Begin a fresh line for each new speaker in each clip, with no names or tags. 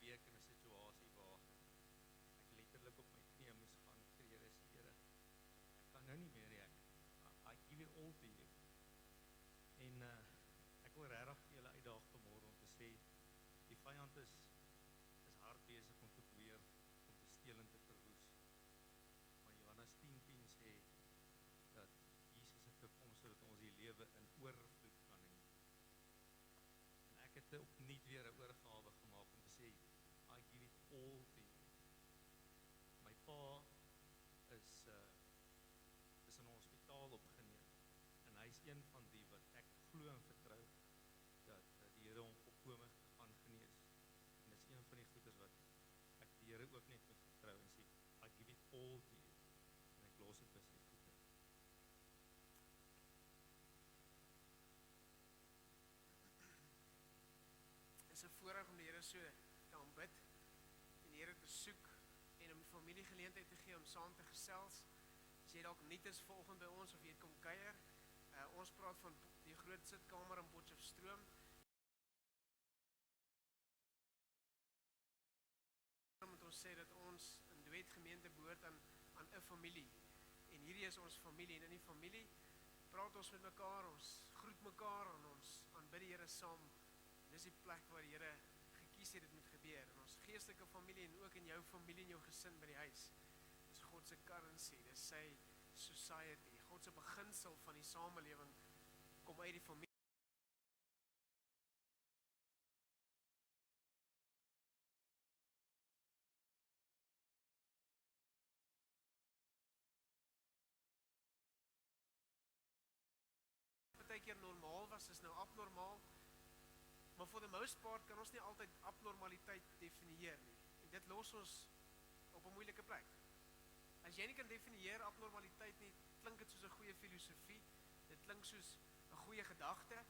week in 'n situasie waar ek letterlik op my knie moes gaan vir die Here sê, Here, ek kan nou nie meer nie, I give it all to you. En ek wil regtig vir julle uitdaag vanmôre om te sê, die vyand is hard besig om te probeer om te steel en te verwoes. Maar Johannes 10:10 sê dat Jesus het gekom sodat ons die lewe in oorvloed kan hê. En ek het opnuut weer 'n oorgawe gemaak om te sê, I give it all to you. My pa is in 'n hospitaal opgeneem. En hy is een van die wat ek glo en vertrou dat die Here hom volkome gaan genees. En dis een van die goeders wat ek die Here ook net moet vertrou en sê, I give it all to you. En ek los dit by sy voete.
Dit is 'n voorreg om die Here so te aanbid en die Here te soek en om die familie geleentheid te gee om saam te gesels. As jy dalk nuut is vanoggend by ons of jy het kom kuier, ons praat van die groot sitkamer in Potchefstroom. Moet ons sê dat ons in Duet gemeente behoort aan 'n familie. En hierdie is ons familie en in die familie praat ons met mekaar, ons groet mekaar en ons aanbid die Here saam. En dis die plek waar die Here gekies het dit moet gebeur. In ons geestelike familie en ook in jou familie en jou gesin by die huis. Dis God se currency, dis sy society. God se beginsel van die samelewing kom uit die familie. Partykeer normaal was, is nou abnormaal. Maar for the most part kan ons nie altyd abnormaliteit definieer nie. En dit los ons op 'n moeilike plek. As jy nie kan definieer abnormaliteit nie, klink dit soos 'n goeie filosofie. Dit klink soos 'n goeie gedagte.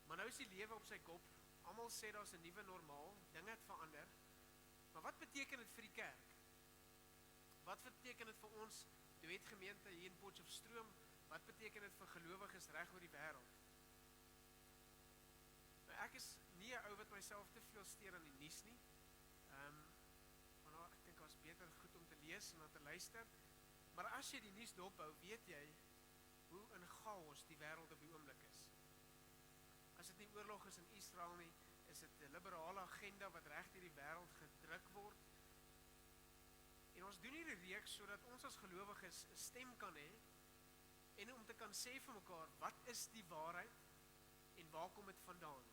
Maar nou is die lewe op sy kop. Almal sê daar's 'n nuwe normaal, dinge het verander. Maar wat beteken dit vir die kerk? Wat beteken dit vir ons Duet gemeente hier in Potchefstroom? Wat beteken dit vir gelowiges reg oor die wêreld? Nou ek is nie 'n ou wat myself te veel steur aan die nuus nie. Maar ek dink dit was beter goed om te lees en dan te luister. Maar as jy die nuus dophou, weet jy hoe in chaos die wêreld op die oomblik is. As dit nie oorlog is in Israel nie, is dit 'n liberale agenda wat reg deur die wêreld gedruk word. En ons doen hierdie reeks sodat ons as gelowiges 'n stem kan hê en om te kan sê vir mekaar, wat is die waarheid en waar kom dit vandaan?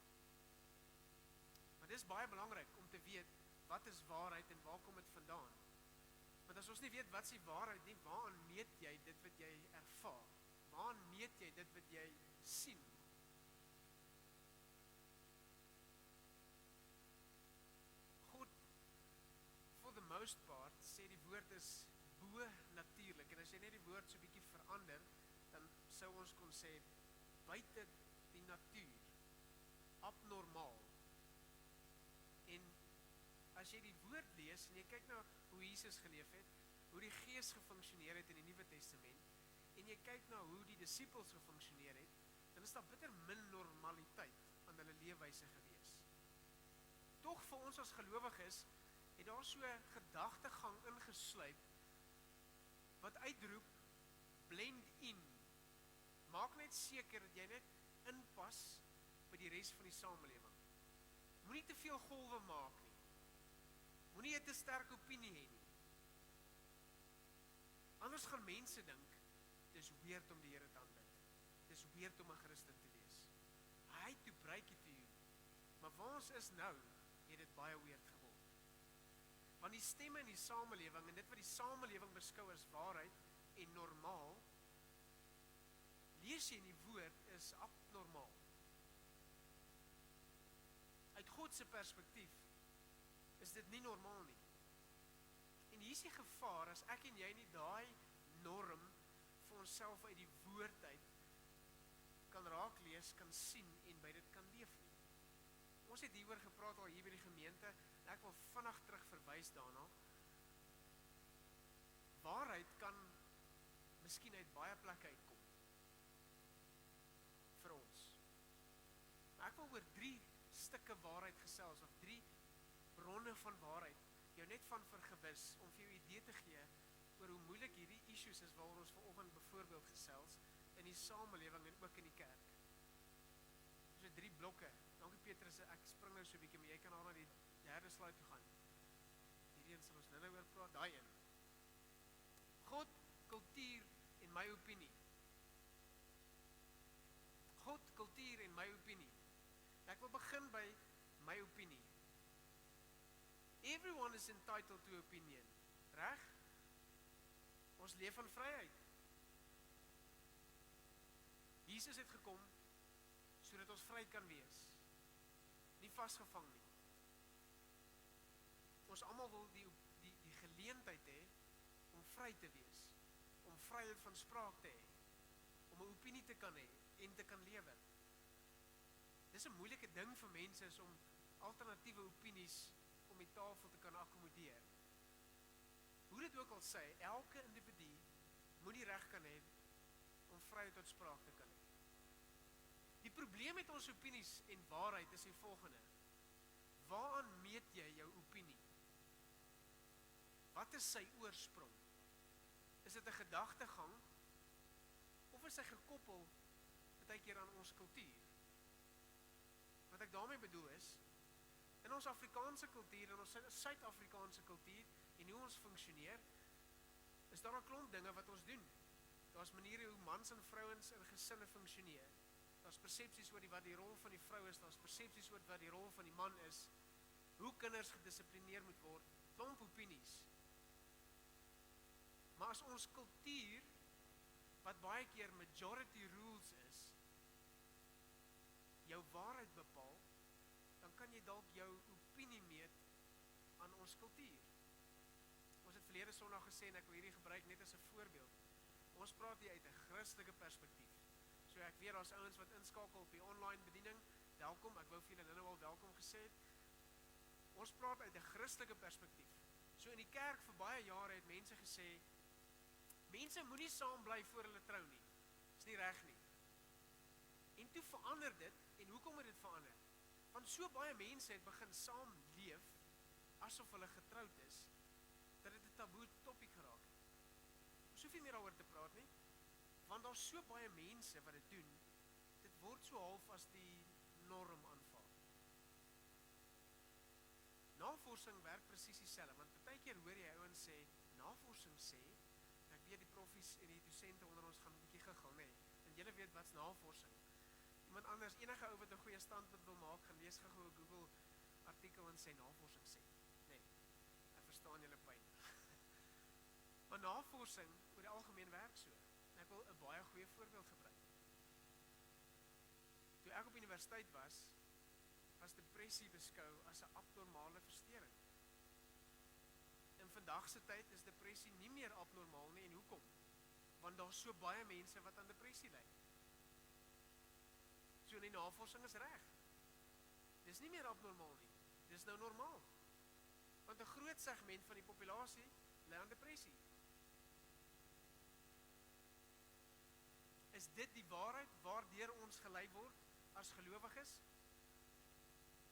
Maar dit is baie belangrik om te weet, wat is waarheid en waar kom dit vandaan? Want as ons nie weet wat is die waarheid nie, waaraan meet jy dit wat jy ervaar? Waaraan meet jy dit wat jy sien? God, for the most part, sê die woord is bo natuurlik. En as jy net die woord so 'n bietjie verander, dan sou ons kon sê, buite die natuur, abnormaal. En as jy die woord lees en jy kyk na hoe Jesus geleef het, hoe die Gees gefunksioneer het in die Nuwe Testament, en jy kyk na hoe die disippels gefunksioneer het, dan is daar bitter min normaliteit aan hulle leefwyse gewees. Tog vir ons as gelowiges het daar so 'n gedagtegang ingesluip wat uitroep, blend in. Maak net seker dat jy net inpas by die res van die samelewing. Moenie te veel golwe maak nie. Moenie 'n te sterk opinie hê nie. Anders gaan mense dink, dis weird om die Here te aanbid. Dis weird om 'n Christen te wees. I hate to break it to you. Maar waar ons is nou, het dit baie weird geword. Want die stemme in die samelewing en dit wat die samelewing beskou as waarheid en normaal, lees jy in die woord, is abnormaal. Uit God se perspektief is dit nie normaal nie. En hier is die gevaar as ek en jy nie daai norm vir onsself uit die woord uit kan raak lees, kan sien en by dit kan leef nie. Ons het hieroor gepraat al hier by die gemeente en ek wil vinnig terug verwys daarna. Waarheid kan miskien uit baie plekke uitkom vir ons. Maar ek wil oor 3 stukke waarheid gesels of 3 bronne van waarheid, jou net van vergewis, om vir jou idee te gee oor hoe moeilik hierdie issues is waaroor ons vanoggend byvoorbeeld gesels, in die samelewing en ook in die kerk. So 3 blokke. Dankie Petrus, ek spring nou so 'n bietjie, maar jy kan al na die 3de slide toe gaan. Hierdie een sal ons nou oor praat, daai een. God, kultuur en my opinie. God, kultuur en my opinie. Ek wil begin by my opinie. Everyone is entitled to opinion, reg? Ons leef in vryheid. Jesus het gekom sodat ons vry kan wees. Nie vasgevang nie. Ons almal wil die geleentheid hê om vry te wees, om vryheid van spraak te hê, om 'n opinie te kan hê en te kan lewe. Dis 'n moeilike ding vir mense is om alternatiewe opinies om die tafel te kan akkommodeer. Hoe dit ook al sê, elke individu moet die reg kan hê om vryheid tot spraak te kan hê. Die probleem met ons opinies en waarheid is die volgende. Waaraan meet jy jou opinie? Wat is sy oorsprong? Is dit 'n gedagtegang of is hy gekoppel baie keer aan ons kultuur? Wat ek daarmee bedoel is, in ons Afrikaanse kultuur, in ons Suid-Afrikaanse kultuur en hoe ons funksioneer, is daar 'n klomp dinge wat ons doen. Daar's maniere hoe mans en vrouens in gesinne funksioneer. Daar's persepsies oor wat die rol van die vrou is, daar's persepsies oor wat die rol van die man is, hoe kinders gedissiplineer moet word, klomp opinies. Maar as ons kultuur, wat baie keer majority rules is, jou waarheid bepaal, dan kan jy dalk jou opinie meet aan ons kultuur. Ons het verlede Sondag gesê, en ek wil hierdie gebruik net as 'n voorbeeld. Ons praat hier uit 'n Christelike perspektief. So ek weet daar's ouens wat inskakel op die online bediening. Welkom, ek wou vir julle nou al welkom gesê het. Ons praat uit 'n Christelike perspektief. So in die kerk vir baie jare het mense gesê, mense moenie saam bly voor hulle trou nie. Dis nie reg nie. En toe verander dit, en hoekom het dit verander? Want so baie mense het begin saam leef, asof hulle getroud is, dat dit 'n taboe topik geraak het. Ons hoef nie meer daaroor te praat nie, want daar's so baie mense wat dit doen, dit word so half as die norm aanvaar. Navorsing werk presies dieselfde, want baie keer hoor jy ouens sê, navorsing sê, ek weet die profs en die dosente onder ons gaan 'n bietjie gegaan, nê, en julle weet wat's navorsing. Iemand anders, enige ou wat 'n goeie standpunt wil maak, gaan lees gou 'n Google artikel en sê navorsing sê. Nee, ek verstaan julle pyn. Maar navorsing oor die algemeen werk so. En ek wil 'n baie goeie voorbeeld gebruik. Toe ek op universiteit was depressie beskou as 'n abnormale verstoring. In vandag se tyd is depressie nie meer abnormaal nie, en hoekom? Want daar's so baie mense wat aan depressie ly. So die navorsing is reg. Dis nie meer abnormaal nie. Dis nou normaal. Want 'n groot segment van die populasie ly aan depressie. Is dit die waarheid waardeur ons gelei word as gelowiges?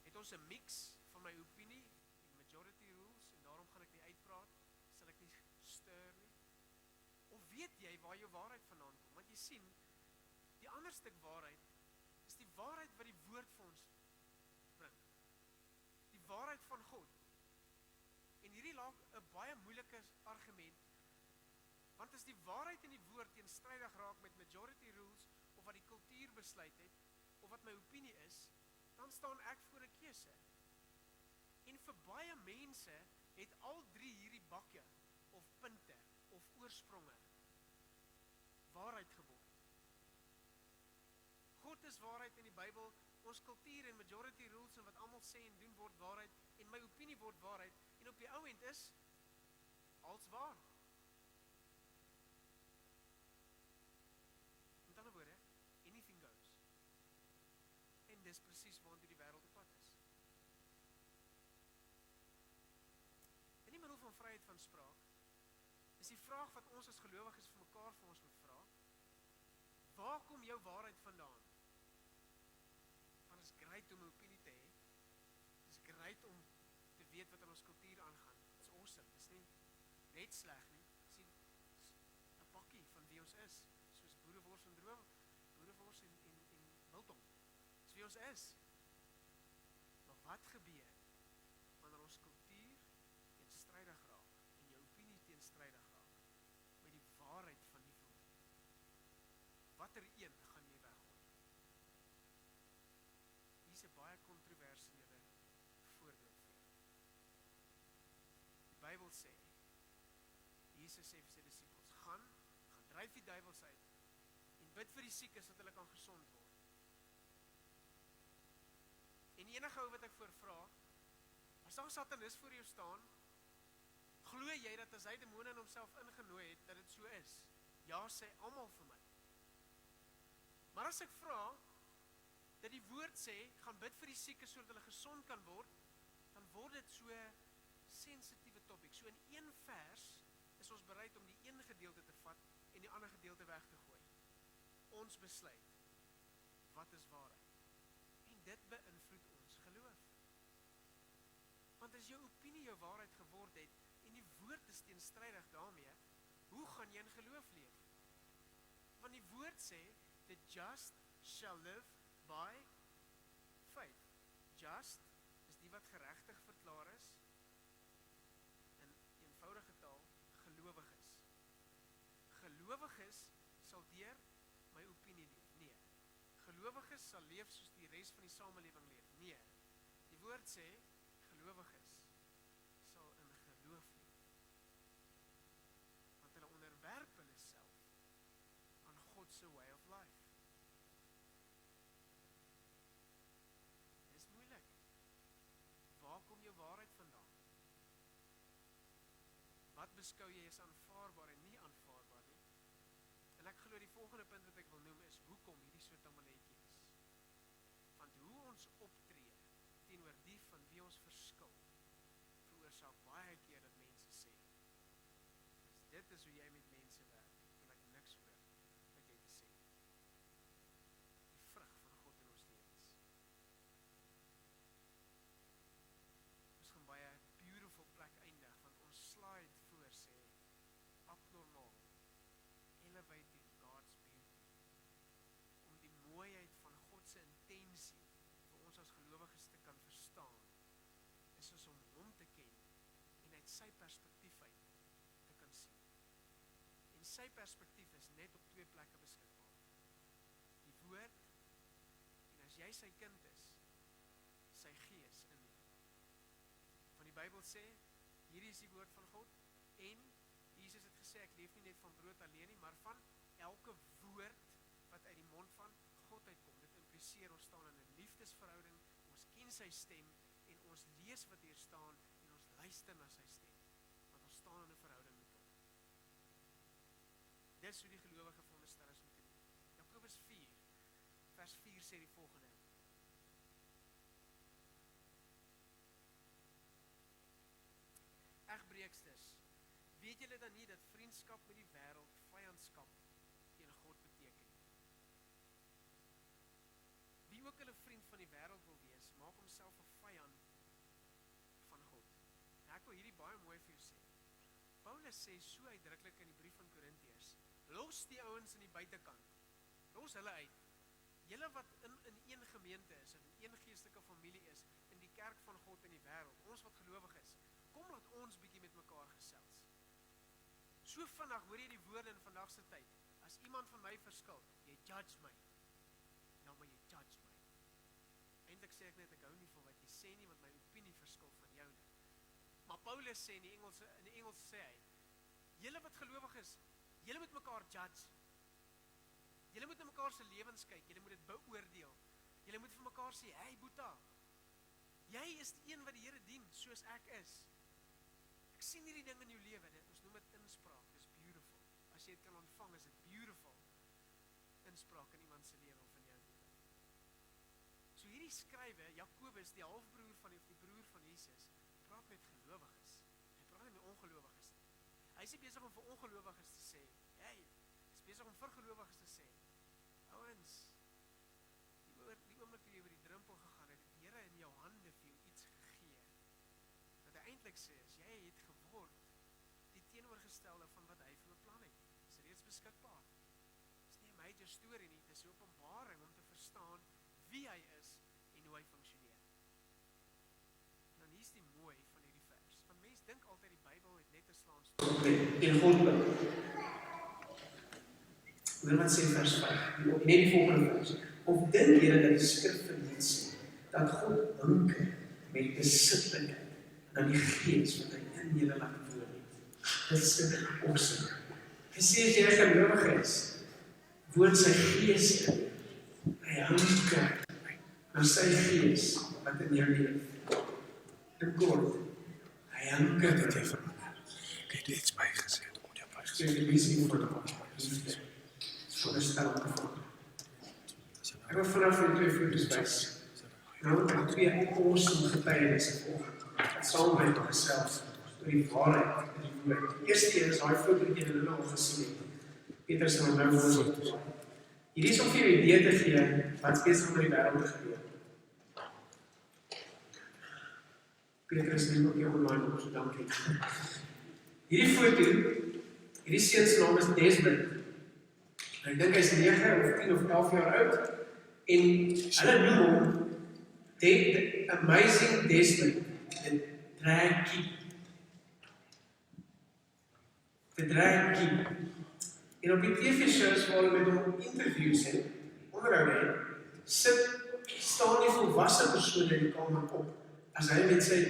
Het ons 'n mix van my opinie en majority rules, en daarom gaan ek nie uitpraat, sal ek nie stuur nie? Of weet jy waar jou waarheid vandaan kom? Want jy sien, die ander stuk waarheid is die waarheid wat die woord vir ons bring. Die waarheid van God. En hierdie laat 'n baie moeilike argument, want as die waarheid in die woord teenstrydig raak met majority rules, of wat die kultuur besluit het, of wat my opinie is, dan staan ek voor 'n keuse. En vir baie mense het al 3 hierdie bakke, of punte, of oorspronge, waarheid geword. God is waarheid in die Bybel, ons kultuur en majority rules en wat almal sê en doen word waarheid, en my opinie word waarheid, en op die ou end is als waar. Met ander woorde, anything goes. En dis presies waartoe die wêreld op pad is. En die middel van vryheid van spraak is die vraag wat ons as gelowiges vir mekaar vir ons moet vra. Waar kom jou waarheid vandaan? Want is great om 'n opinie te hê. Is great om te weet wat in ons kultuur aangaan. It's awesome. Dis nie net sleg nie. Dis 'n pakkie van wie ons is. Soos boerewors en boerewors en biltong. Dis wie ons is. Maar wat gebeur wanneer ons kultuur teenstrydig raak en jou opinie teenstrydig raak met die waarheid van die woord? Watter een gaan jy weggooi? Hier's 'n baie kontroversiële voorbeeld vir jou. Die Bybel sê, Jesus sê vir sy disippels, gaan dryf die duiwels uit en bid vir die siekes dat hulle kan gesond word. En enige ou wat ek voorvra, as daar 'n satanis voor jou staan, glo jy dat as hy demone in homself ingenooi het, dat dit so is? Ja, sê almal vir my. Maar as ek vra, dat die woord sê, gaan bid vir die siekes sodat hulle gesond kan word, dan word dit so 'n sensitiewe topik. So in een vers is ons bereid om die een gedeelte te vat en die ander gedeelte weg te gooi. Ons besluit, wat is waarheid? En dit beïnvloed ons geloof. Want as jou opinie jou waarheid geword het, en die woord is teenstrydig daarmee, hoe gaan jy in geloof leef? Want die woord sê, the just shall live by faith. Just is die wat geregtig verklaar is, in eenvoudige taal, gelowiges. Gelowiges sal deur my opinie leef. Nee. Gelowiges sal leef soos die res van die samelewing leef. Nee. Die woord sê, gelowiges sal in geloof leef. Want hulle onderwerp hulle self aan God se way of life. Dis moeilik. Waar kom jou waarheid vandaan? Wat beskou jy as aanvaarbaar en nie aanvaarbaar nie? En ek glo die volgende punt wat ek wil noem is, hoekom hierdie so tamaletjie is. Want hoe ons optree teenoor die van wie ons verskil, veroorsaak baie keer dat mense sê, as dit is hoe jy met mense werk, wil ek niks hoor wat jy te sê. Die vrug van God in ons lewens. Ons gaan baie beautiful plek eindig, want ons slide voor sê, abnormaal, elevating God's beauty, om die mooiheid van God se intensie vir ons as gelowiges te kan verstaan, is ons om hom te ken en uit sy perspektief uit te kan sien. En sy perspektief is net op 2 plekke beskikbaar. Die woord, en as jy sy kind is, sy gees in jou. Want die Bybel sê, hierdie is die woord van God, en Jesus het gesê, ek leef nie net van brood alleen nie, maar van elke woord wat uit die mond van God uitkom. Dit impliseer ons staan in 'n liefdesverhouding, ons ken sy stem, en ons lees wat hier staan, en ons luister na sy stem, want ons staan in 'n verhouding met hom. Dis hoe die gelowige veronderstel is om te doen. Jakobus 4, vers 4 sê die volgende, Egbreekstes, weet julle dan nie dat vriendskap met die wêreld vyandskap teen God beteken? Wie ook 'n vriend van die wêreld wil wees, maak homself 'n vyand van God. Nou, ek wil hierdie baie mooi vir jou sê. Paulus sê so uitdruklik in die brief van Korintiërs, los die ouens in die buitekant, los hulle uit. Julle wat in een gemeente is, in een geestelike familie is, in die kerk van God in die wêreld, ons wat gelowig is, kom laat ons bietjie met mekaar gesels. So vinnig hoor jy die woorde in vandag se tyd, as iemand van my verskil, jy judge my. Ja, maar jy judge my. Eintlik sê ek net, ek hou nie van wat jy sê nie, want my opinie verskil van joune. Maar Paulus sê in die Engels sê hy, julle wat gelowig is, julle moet mekaar judge. Julle moet na mekaar se lewens kyk, julle moet dit beoordeel. Julle moet vir mekaar sê, hey Boeta, jy is die een wat die Here dien, soos ek is. Ek sien hierdie ding in jou lewe, ons noem dit inspraak, dis beautiful. As jy dit kan ontvang, is dit beautiful. Inspraak in iemand se lewe of in jou lewe. So hierdie skrywe, Jakobus, die halfbroer van die broer van Jesus, praat met gelowiges. Hy praat nie met ongelowiges nie. Hy is nie besig om vir ongelowiges te sê, hey, hy is besig om vir gelowiges te sê, ouens, die oomblik toe jy oor die drempel gegaan het, die Here in jou hande vir jou iets gegee, dat letterlik sê is, jy het geword die teenoorgestelde van wat hy vir beplan het. Dit is reeds beskikbaar. Dit is nie 'n major storie nie, dit is 'n openbaring om te verstaan wie hy is en hoe hy funksioneer. En dan hier's die mooi van hierdie vers. Want mense dink altyd die Bybel het net 'n slaamstoel.
In God wil. Hoor wat sê vers 5, net die volgende vers. Of dink julle dat die skrif vir ons sê, dat God hinker met besittlikheid na die gees wat hy in julle laat woon het. Dit is 'n opsie. Hy sê as jy gelowig is, woon sy gees in. Hy hinker na sy gees wat in jou leef. In kort, hy hinker dat jy verander.
Ek het iets bygesê, kom jy bygesê.
Ek het lees voor die voor die stel te verander. Ek wil vanaf die 2 foto's wys. Nou het 2 awesome getuienisse volgende. Het saam met my gesels oor die waarheid in die woord. Die eerste een is daai foto wat julle nou al gesien het. Petrus en nou foto's. Hierdie is om vir jou idee te gee wat besig met die wêreld te gebeur. Petrus neem ook jou online op, so dankie. Hierdie foto, hierdie seun se naam is Desmond. Ek dink hy is 9 of 10 of 11 jaar oud. En hulle noem hom The Amazing Desmond, the drag keep. The drag keep. En op die TV-shows waar hulle met hom interviews het, onderhoude het, staan die volwasse persoon in die kamer op, as hy met sy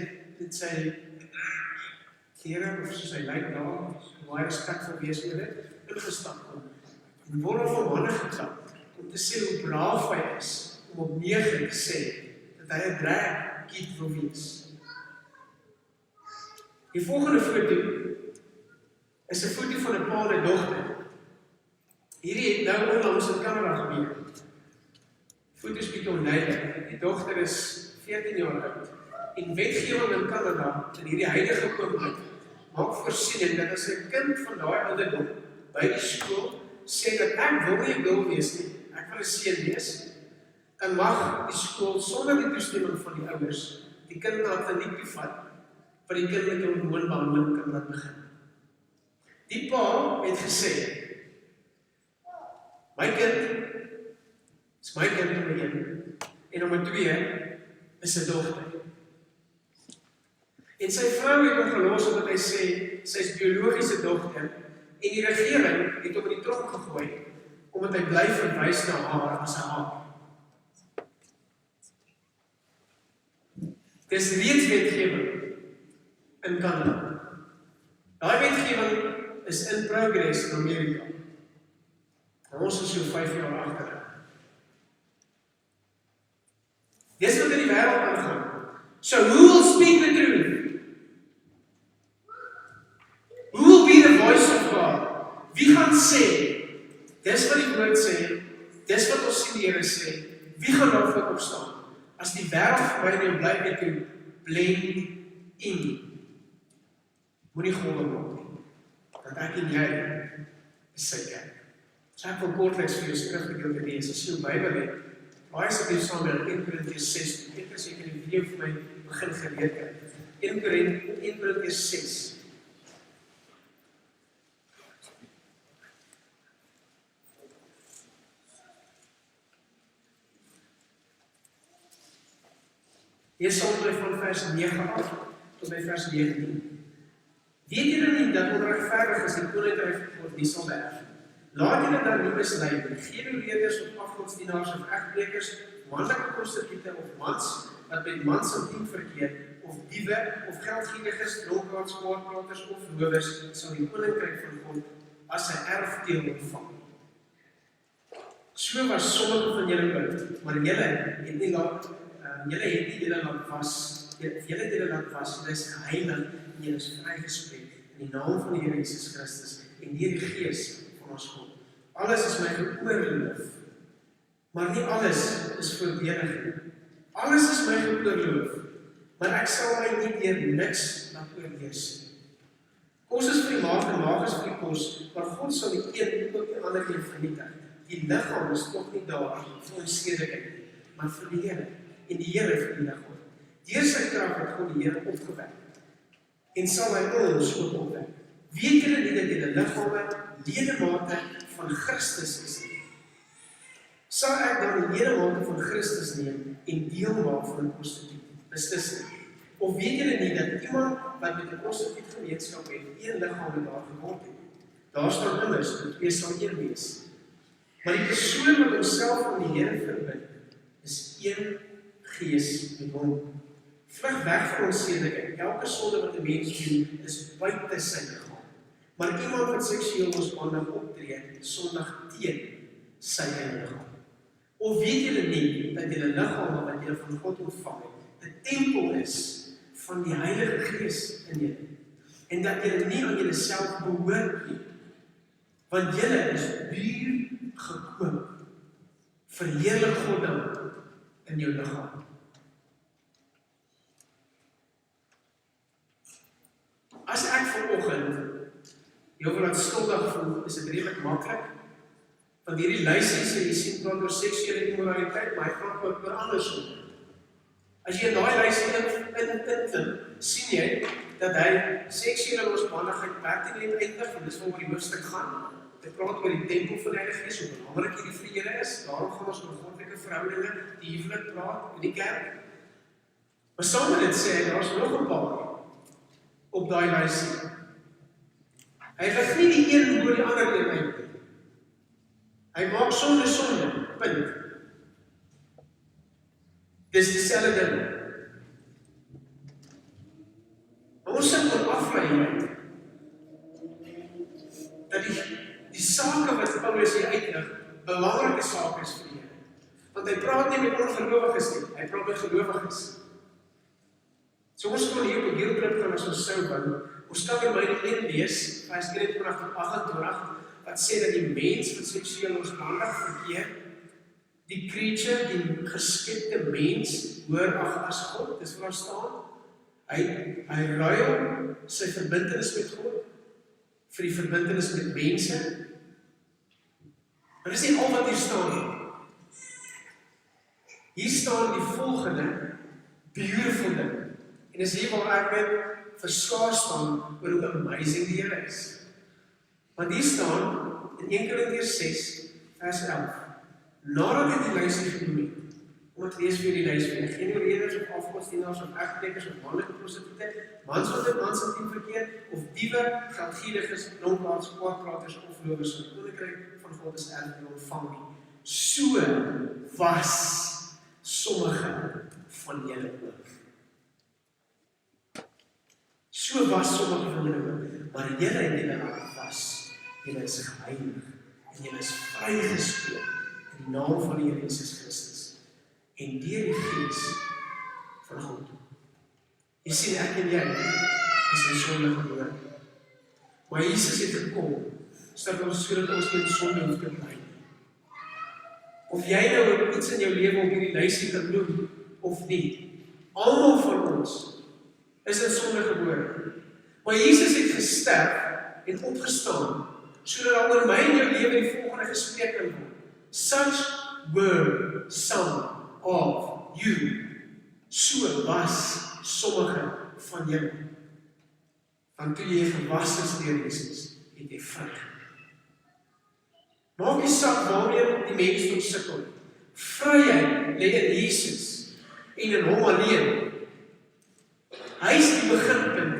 klere, of soos hy lyk daar, waar hy respectvol wees oor dit, ingestap kom. En word hom van manne geklap, om te sê hoe braaf hy is, om op 9 te sê, dat hy 'n drag keep wil wees. Die volgende foto is 'n foto van 'n pa en 'n dogter. Hierdie het nou onlangs in Kanada gebeur. Foto's bietjie onduidelik. Die dogter is 14 jaar oud. En wetgewing in Kanada, in hierdie huidige oomblik, maak voorsiening dat as 'n kind van daai ouderdom by die skool sê dat ek wil nie 'n girl wees nie, ek wil 'n seun wees, dan mag die skool sonder die toestemming van die ouers die kind na 'n kliniek toe vat, wat die kind met 'n hormoonbehandeling kan laat begin. Die pa het gesê, my kind is my kind nommer 1, en nommer 2 is 'n dogter. En sy vrou het hom gelos omdat hy sê, sy is biologiese dogter, en die regering het hom in die tronk gegooi, omdat hy bly verwys na haar as 'n haar. Dis reeds wetgewing in Kanada. Daai wetgewing is in progress in Amerika. En ons is so 5 jaar agter. Dis wat in die wêreld aangaan. So who will speak the truth? Who will be the voice of God? Wie gaan sê? Dis wat die woord sê. Dis wat ons sien die Here sê. Wie gaan daarvoor opstaan? As die wêreld vir my nou bly net toe blend in. Moenie golwe maak nie. Dat ek en jy is sy kerk. So ek wil kortliks vir jou skrifgedeelte lees. As jy jou Bybel het, baie asseblief saam met 1 Korintiërs 6. Ek het seker die video vir my begin geleer het. 1 Korintiërs 6. Hier sal bly van vers 9 af tot by vers 19. Weet julle nie dat onregverdiges die koninkryk van God nie sal erf? Laat julle dan nie mislei nie. Geen leerders of afgodsdienaars of egbrekers, manlike prostituie of mans wat met mans intiem verkeer, of diewe of geldgieriges, dronkaards, kwaadpraters of rowers sal die koninkryk van God as 'n erfdeel ontvang. So was sommige van julle blind, maar julle het nie laat was. Julle het julle laat was, julle is geheilig en julle is vrygespreek in die naam van die Here Jesus Christus en deur die Gees van ons God. Alles is my geoorloof, maar nie alles is voordelig nie. Alles is my geoorloof, maar ek sal my nie deur niks laat oorheers nie. Kos is vir die maag en maag is vir die kos, maar God sal die een ook die ander een vernietig. Die liggaam is tog nie daar vir onsedelikheid nie, maar vir die Here. En die Here vir die liggaam. Deur sy krag het God die Here opgewek. en sal hy ons ook opwek. Weet julle nie dat julle liggame ledemate van Christus is nie? Sal ek dan die ledemate van Christus neem en deel maak van 'n prostituut? Beslis nie. Of weet julle nie dat iemand wat met 'n prostituut gemeenskap het, een liggaam met haar geword het? Daar staan immers, dat twee sal een wees. Maar die persoon wat homself aan die Here verbind, is een gees met hom. Vlug weg van onsedelike. Elke sonde wat 'n mens doen, is buite sy liggaam. Maar iemand wat seksueel losbandig optree, sondig teen sy eie liggaam. Of weet julle nie dat julle liggame wat julle van God ontvang het, 'n tempel is van die Heilige Gees in julle, en dat julle nie aan julleself behoort nie, want julle is duur gekoop. Verheerlik God dan in jou liggaam. As ek vanoggend jou wil laat skuldig voel, is dit redelik maklik. Want hierdie lysies en jy sien praat oor seksuele immoraliteit, maar hy praat oor ander sonde. As jy in daai lysie in sien jy dat hy seksuele losbandigheid werk nie eindig, want dis waaroor die hoofstuk gaan. Dit praat oor die tempel van die Heilige Gees, hoe belangrik hierdie vir julle is. Daarom gaan ons oor goddelike verhoudinge, die huwelik praat in die kerk. Maar saam met dit sê hy, daar's nog 'n paar op daai lysie. Hy lig nie die een oor die ander een uit nie. Hy maak sonde, punt. Dis dieselfde ding. Ons sit kon aflei hieruit, dat die sake wat Paulus hier uitlig, belangrike sake is vir Here. Want hy praat nie met ongelowiges nie, hy praat met gelowiges. So ons kon hier op 'n hieltrip gaan as ons sou wou. Ons kan Romeine 1 lees, vers 21 tot 28, wat sê dat die mens wat seksueel losbandig verkeer, die creature, die geskepte mens, hoor ag as God, dis waar staan. Hy ruil sy verbintenis met God vir die verbintenis met mense. Maar dis nie al wat hier staan nie. Hier staan die volgende beautiful ding. En dis hier waar ek net verskaar staan oor hoe amazing die Here is. Want hier staan in 1 Korintiërs 6 vers 11. Nadat hy die lysie genoem het, kom ek lees vir die lys van geen oorreders of afgodsdienaars of egbrekers of manlike prostituie, mans wat in mans intiem verkeer, of diewe, geldgieriges, dronkaards, kwaadpraters of lowers van die koninkryk van God is erfdeel ontvang nie. So was sommige van julle ook. So was sommige van julle ook, maar julle het julle laat was. Julle is geheilig en julle is vrygespreek in die naam van die Here Jesus Christus en deur die Gees van God. Jy sien, ek en jy is in sonde gebore. Maar Jesus het gekom sodat ons nie in sonde hoef te bly. Of jy nou iets in jou lewe op hierdie lysie kan doen of nie, almal van ons is in sonde gebore. Maar Jesus het gesterf en opgestaan sodat daar oor my en jou lewe die volgende gespreek kan word. Such were some of you. So was sommige van julle. Want toe jy gewas is deur Jesus, het jy vry. Maak nie saak waarmee die mens tot sukkel. Vryheid lê in Jesus en in hom alleen. Hy is die beginpunt,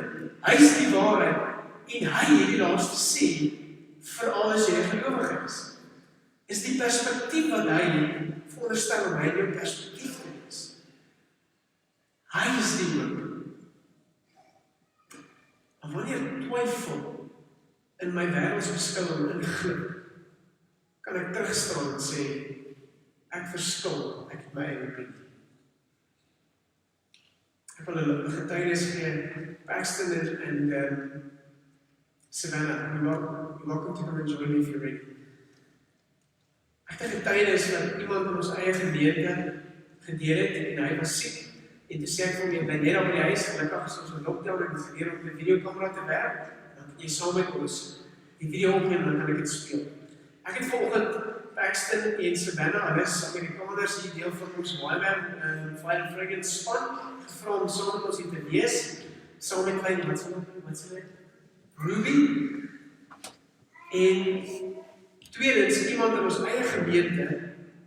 hy is die waarheid en hy het die laaste sê vir alles jy gelowig is. Is die perspektief wat hy veronderstel om hy jou perspektief te wees. Hy is die hoop. En wanneer twyfel in my wêreldsbeskouing inglip, kan ek terugstaan en sê, ek verskil, ek het my eie opinie. Ek wil 'n getuienis gee, Paxton en Savannah, you're welcome to come and join me if you're ready. Ek het 'n getuienis wat iemand in ons eie gemeente gedeel het en hy was siek. En toe sê ek vir hom, jy bly net op die huis, gelukkig is ons in lockdown en ons leer op die videokamera te werk, dan kan jy saam met ons die video opneem en dan kan ek dit speel. Ek het vanoggend Paxton en Savannah, hulle is Amerikaners hier deel van ons Wyman Fire and Fragrance span, gevra om saam met ons hier te wees. saam met klein, wat sê Ruby, en tweedens, iemand in ons eie gemeente,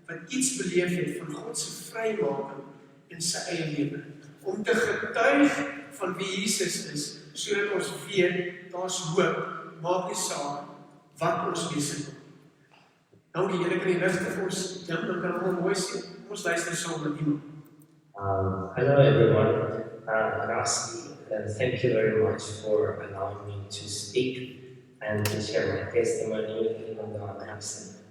wat iets beleef het van God se vrymaking in sy eie lewe, om te getuig van wie Jesus is, sodat ons weet, daar's hoop, maak nie saak, wat ons besit. Dankie, julle kan die ligte vir ons, dan kan ons mooi sien, ons luister saam met iemand.
Hello everyone. Rasi, thank you very much for allowing me to speak and to share my testimony even though I'm absent.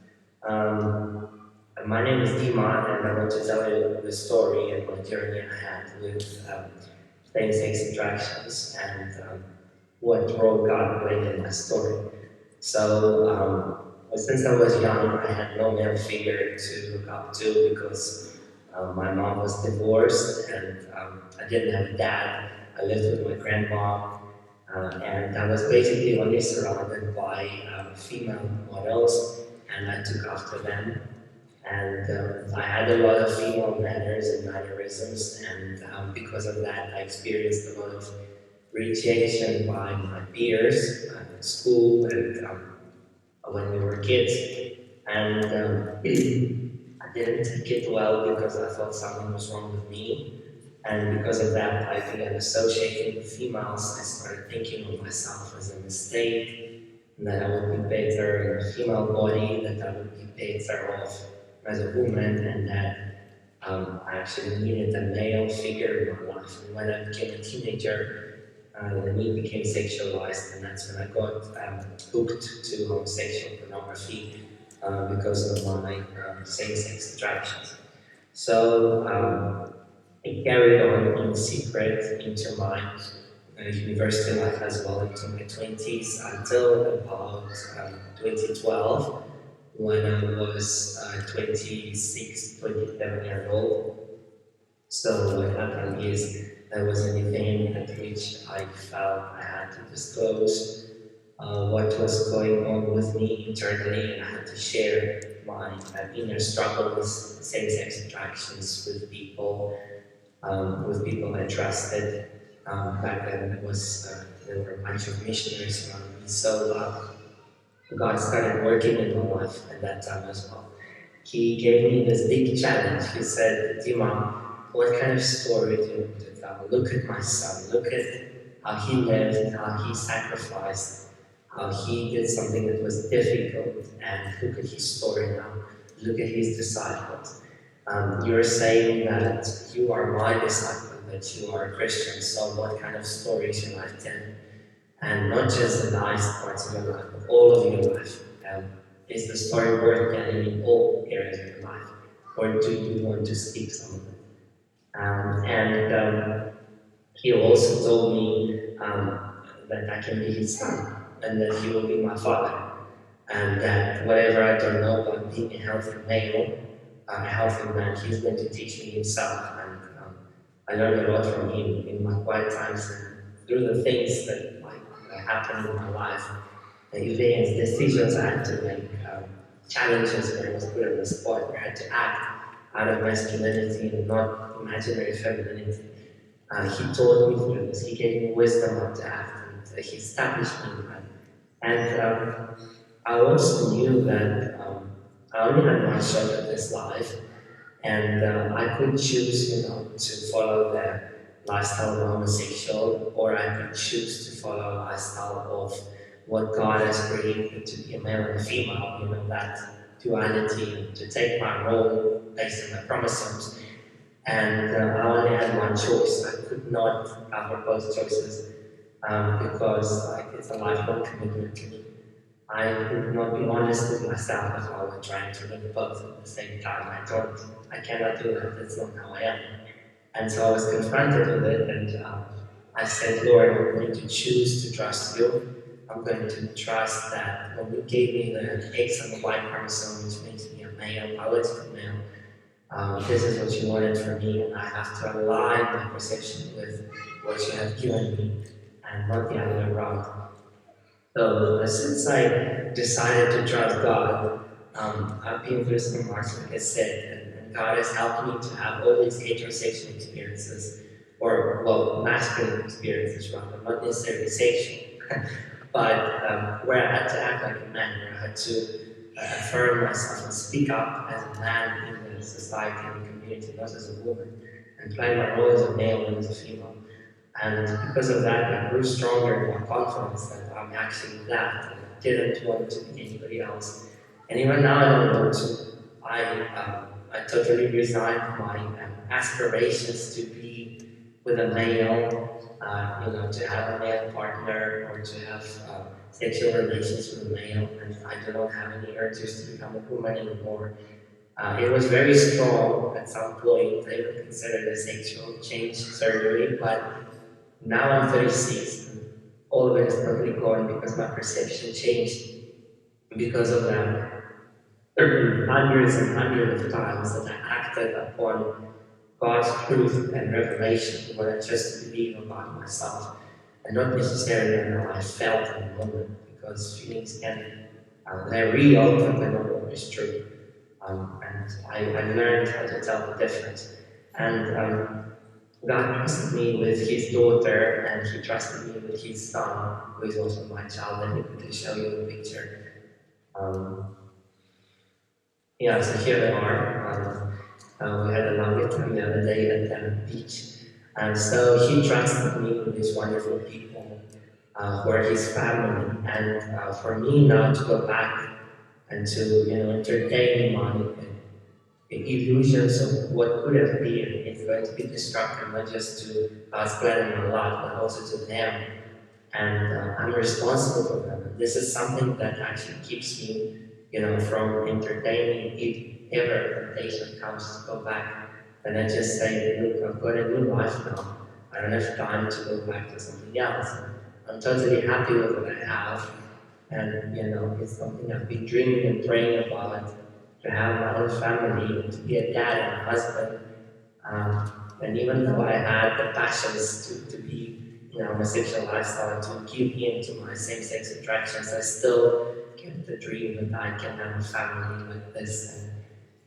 My name is Dima and I want to tell you the story and my journey I had with same-sex attractions and what role God played in my story. So since I was young, I had no male figure to look up to because my mom was divorced and I didn't have a dad. I lived with my grandma and I was basically only surrounded by female models and I took after them. And I had a lot of female manners and mannerisms and because of that I experienced a lot of rejection by my peers at school and when we were kids. And I didn't take it well because I thought something was wrong with me. And because of that, I began associating with females. I started thinking of myself as a mistake, that I would be better in a female body, that I would be better off as a woman, and that I actually needed a male figure in my life. And when I became a teenager, the need became sexualized, and that's when I got hooked to homosexual pornography because of my same-sex attractions. So I carried on in secret into my university life as well, into my 20s, until about 2012, when I was 26, 27 years old. So what happened is there was an event at which I felt I had to disclose what was going on with me internally, and I had to share my inner struggles, same-sex attractions with people I trusted. Back then there were a bunch of missionaries around me, so God started working in my life at that time as well. He gave me this big challenge. He said, Dima, what kind of story do you want to tell? Look at my son. Look at how he lived, how he sacrificed, how he did something that was difficult, and look at his story now. Look at his disciples. You're saying that you are my disciple, that you are a Christian, so what kind of story is your life telling? And not just the nice parts of your life, but all of your life. Is the story worth telling in all areas of your life? Or do you want to skip some of it? He also told me that I can be his son, and that he will be my father. And that whatever I don't know about being a healthy male, a healthy man, he's going to teach me himself. And I learned a lot from him in my quiet times and through the things that happened in my life, the events, decisions I had to make, challenges where I was put on the spot, where I had to act out of masculinity and not imaginary femininity. He taught me through this. He gave me wisdom how to act, and he established me in that. And I also knew that I only had one shot at this life, and I could choose, to follow the lifestyle of homosexual, or I could choose to follow a lifestyle of what God has created to be a male and a female, that duality, to take my role based on my chromosomes. And I only had one choice. I could not cover both choices because it's a lifelong commitment to me. I could not be honest with myself if I were trying to live both at the same time. I cannot do that. That's not how I am. And so I was confronted with it, and I said, Lord, I'm going to choose to trust you. I'm going to trust that when you gave me the X and the Y chromosome, which makes me a male, biological male, this is what you wanted for me, and I have to align my perception with what you have given me, and not the other way around. So since I decided to trust God, I've been through some marks, like I said, and God has helped me to have all these heterosexual experiences or well, masculine experiences rather, not necessarily sexual, but where I had to act like a man, where I had to affirm myself and speak up as a man in the society and the community, not as a woman, and play my role as a male and as a female. And because of that, I grew stronger in my confidence that I'm actually that, and I didn't want to be anybody else. And even now, I don't want to. I totally resigned my aspirations to be with a male, to have a male partner or to have sexual relations with a male, and I do not have any urges to become a woman anymore. It was very strong at some point. They would consider it a sexual change surgery, but now I'm 36. And all of it is totally gone because my perception changed because of that. There have been hundreds and hundreds of times that I acted upon God's truth and revelation, what I just believe about myself, and not necessarily how I felt in the moment, because feelings they're real, but they're not always true. And I learned how to tell the difference. And God trusted me with his daughter, and he trusted me with his son, who is also my child. Let me quickly show you the picture. So here they are. We had a lovely time the other day at the beach. And so he trusted me with these wonderful people who are his family. And for me now to go back and to entertain my illusions of what could have been is going to be destructive, not just to God's plan in my life, but also to them. And I'm responsible for them. And this is something that actually keeps me, from entertaining if ever temptation comes to go back. And I just say, look, I've got a new life now. I don't have time to go back to something else. I'm totally happy with what I have. And, it's something I've been dreaming and praying about, to have my own family, to be a dad and a husband. And even though I had the passions to be, a sexual lifestyle and to give in to my same-sex attractions, I still get the dream that I can have a family like this.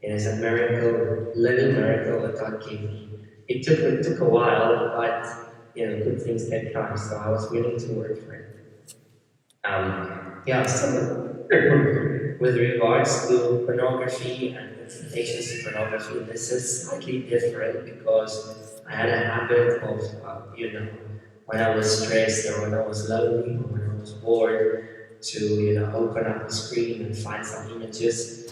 And it is a miracle, living miracle that God gave me. It took a while, but good things take time, so I was willing to work for it. So with regards to pornography and invitations to pornography, this is slightly different because I had a habit of, when I was stressed or when I was lonely or when I was bored, to open up the screen and find some images.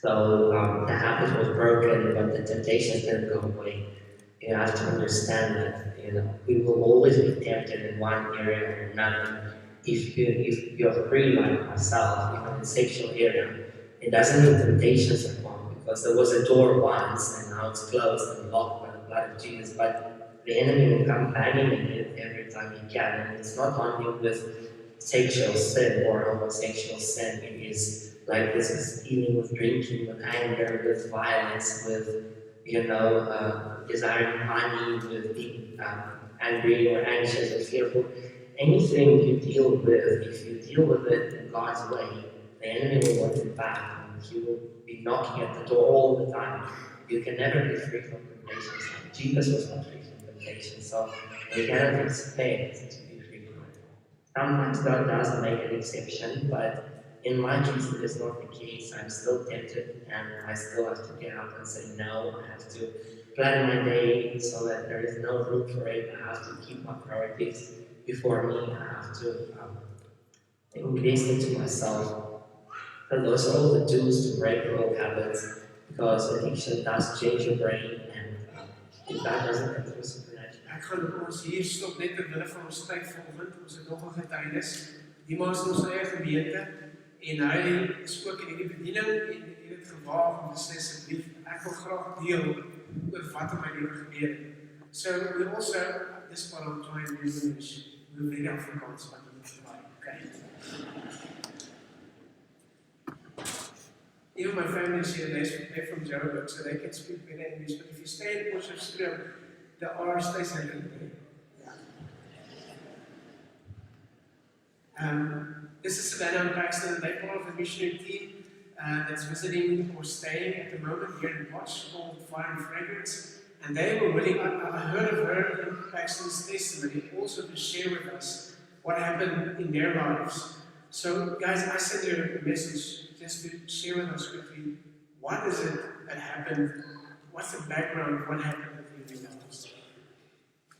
So the habit was broken, but the temptations didn't go away. You have to understand that we will always be tempted in one area or another. If you're free like myself, even in the sexual area, it doesn't mean temptations are gone because there was a door once and now it's closed and locked by the blood of Jesus. But the enemy will come banging in it every time he can, and it's not only with sexual sin or homosexual sin. It is like this is dealing with drinking, with anger, with violence, with desiring money, with being angry or anxious or fearful. Anything you deal with, if you deal with it in God's way, the enemy will want it back, and he will be knocking at the door all the time. You can never be free from temptations. Jesus was not free from temptation, so we cannot expect to be free from it. Sometimes God does make an exception, but in my case, it is not the case. I'm still tempted, and I still have to get up and say no. I have to plan my day so that there is no room for it. I have to keep my priorities before me. I have to invest into myself. And those are all the tools to break old habits, because addiction does change your brain, and if that doesn't come through supernatural.
Ek gaan ons hier stop net ter wille van ons tyd vanoggend. Ons het nog 'n getuienis. Die man is in ons eie gemeente en hy is ook in die bediening en het dit gewaag om te sê asseblief, ek wil graag deel oor wat in my lewe gebeur het. So we also, this part I'm trying to do English, we'll read Afrikaans wat we try, okay? Even my family is here, they're from Joburg, so they can speak better English, but if you stay in Potchefstroom, the R stays in there. This is Savannah and Paxton, and they're part of a missionary team that's visiting or staying at the moment here in Potch called Fire and Fragrance. And they were willing, I heard of her in Paxton's testimony, also to share with us what happened in their lives. So, guys, I sent you a message just to share with us quickly, what is it that happened? What's the background? What happened with you guys?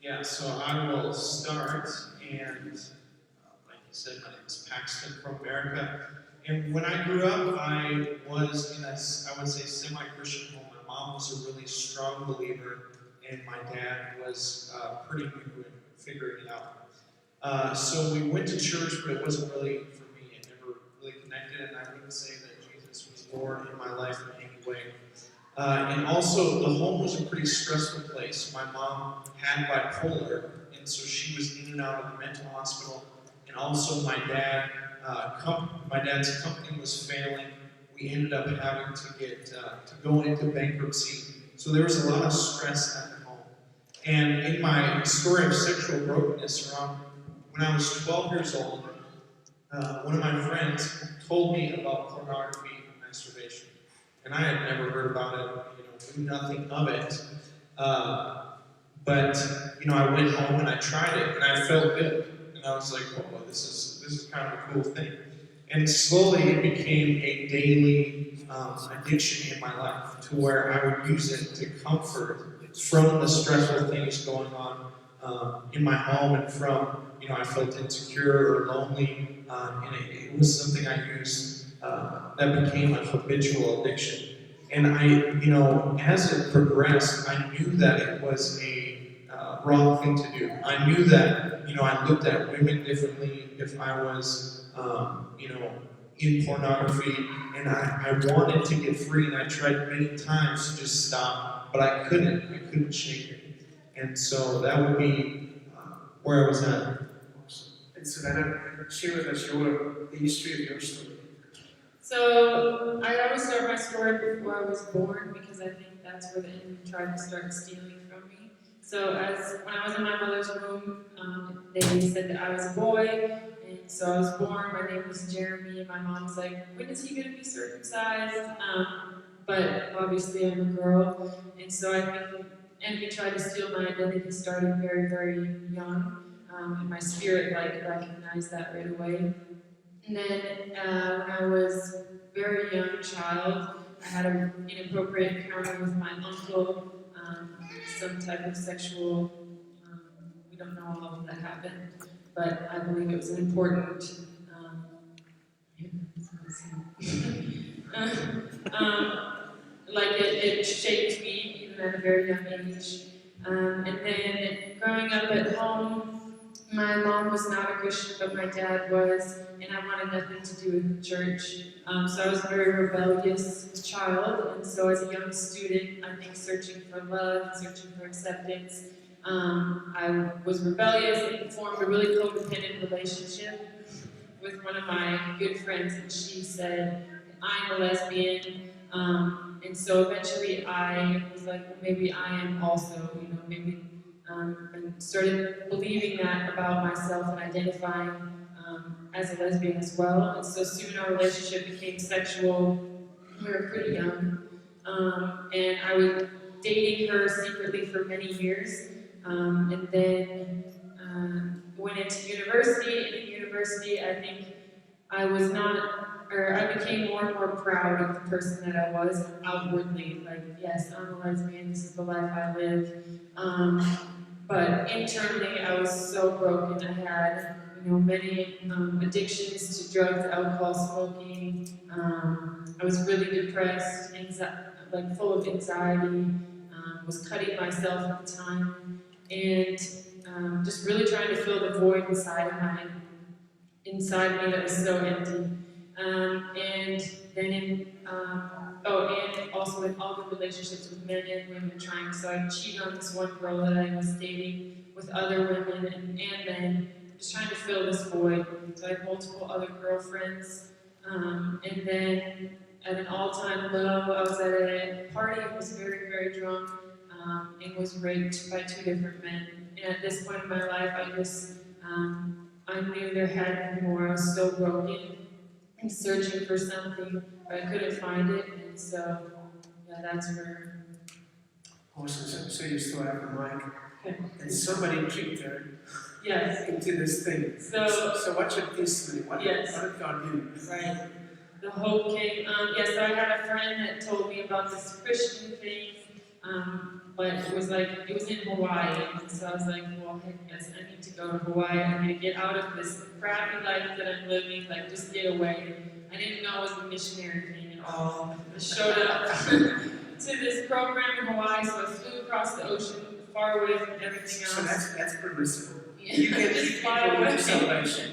Yeah, so I will start, and like you said, my name is Paxton from America. And when I grew up, I was in a, I would say, semi-Christian home. My mom was a really strong believer, and my dad was pretty new and figuring it out. So we went to church, but it wasn't really for me. It never really connected, and I wouldn't say that Jesus was Lord in my life in any way. And also, the home was a pretty stressful place. My mom had bipolar, and so she was in and out of the mental hospital. And also, my dad's company was failing. We ended up having to get to go into bankruptcy. So there was a lot of stress at the home. And in my story of sexual brokenness, around when I was 12 years old, one of my friends told me about pornography and masturbation. And I had never heard about it, knew nothing of it. But I went home and I tried it, and I felt good. And I was like, whoa, this is kind of a cool thing. And slowly it became a daily addiction in my life, to where I would use it to comfort from the stressful things going on in my home, and from, I felt insecure or lonely, and it was something I used that became a habitual addiction. And as it progressed, I knew that it was a wrong thing to do. I knew that, I looked at women differently if I was, in pornography, and I wanted to get free, and I tried many times to just stop, but I couldn't shake it. And so that would be where I was at.
And Savannah, share with us the history of your story.
So I always start my story before I was born, because I think that's where the enemy tried to start stealing from me. So when I was in my mother's womb, they said that I was a boy, and so I was born. My name was Jeremy, and my mom was like, "When is he going to be circumcised?" But obviously I'm a girl, and so I think the enemy tried to steal my identity starting very, very young, and my spirit recognized that right away. And then when I was a very young child, I had an inappropriate encounter with my uncle, some type of sexual, we don't know all of that happened, but I believe it was an important, it shaped me even at a very young age. And then growing up at home, my mom was not a Christian, but my dad was, and I wanted nothing to do with the church. So I was a very rebellious child, and so as a young student, I think searching for love, searching for acceptance, I was rebellious and formed a really codependent relationship with one of my good friends, and she said, "I'm a lesbian," and so eventually I was like, well, maybe I am also, maybe. And started believing that about myself and identifying as a lesbian as well. And so soon our relationship became sexual. We were pretty young. And I was dating her secretly for many years. And then went into university. And in university, I think I became more and more proud of the person that I was outwardly. Like, yes, I'm a lesbian, this is the life I live. But internally, I was so broken. I had, many addictions to drugs, alcohol, smoking. I was really depressed, full of anxiety. Was cutting myself at the time, and just really trying to fill the void inside me that was so empty. And then and also in all the relationships with men and women trying. So I cheated on this one girl that I was dating with other women and men, just trying to fill this void. So I had multiple other girlfriends. And then at an all-time low, I was at a party and was very, very drunk, and was raped by 2 different men. And at this point in my life, I knew there had to be more. I was so broken and searching for something, but I couldn't find it, and so, yeah, that's where.
Awesome. So you still have the mic.
Okay.
And somebody tricked her
Yes.
into this thing. So what's your testimony? What did God do?
Right. The hope came. So I had a friend that told me about this Christian thing, but it was in Hawaii, and so I was like, well, heck yes, I need to go to Hawaii. I need to get out of this crappy life that I'm living, just get away. I didn't know it was a missionary thing at all. I showed up to this program in Hawaii, so I flew across the ocean, far away from everything else.
So that's permissible.
Yeah.
You can go to salvation.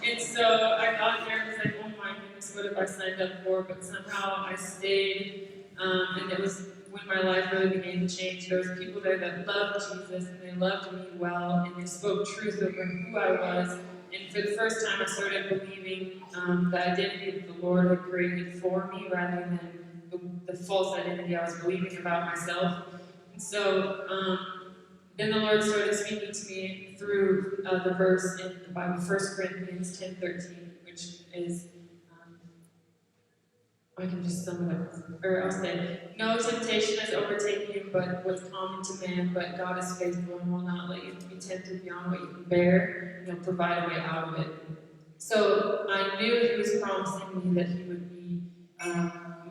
And so I got there and was like, oh my goodness, what have I signed up for? But somehow I stayed, and it was when my life really began to change. There was people there that loved Jesus, and they loved me well, and they spoke truth over who I was. And for the first time, I started believing the identity that the Lord had created for me, rather than the false identity I was believing about myself. And so then the Lord started speaking to me through the verse in the Bible, 1 Corinthians 10:13, which is, I can just sum it up, or I'll say, no temptation has overtaken you but what's common to man, but God is faithful and will not let you be tempted beyond what you can bear, and He'll provide a way out of it. So I knew He was promising me that He would be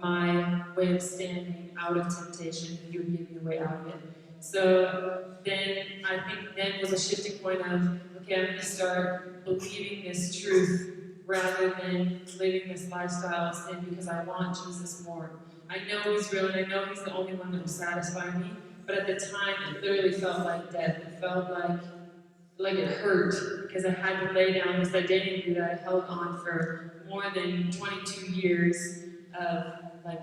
my way of standing out of temptation, and He would give me a way out of it. So then I think then was a shifting point of, okay, I'm going to start believing this truth rather than living this lifestyle of sin, because I want Jesus more. I know He's real, and I know He's the only one that will satisfy me, but at the time it literally felt like death. It felt like it hurt, because I had to lay down this identity that I held on for more than 22 years of,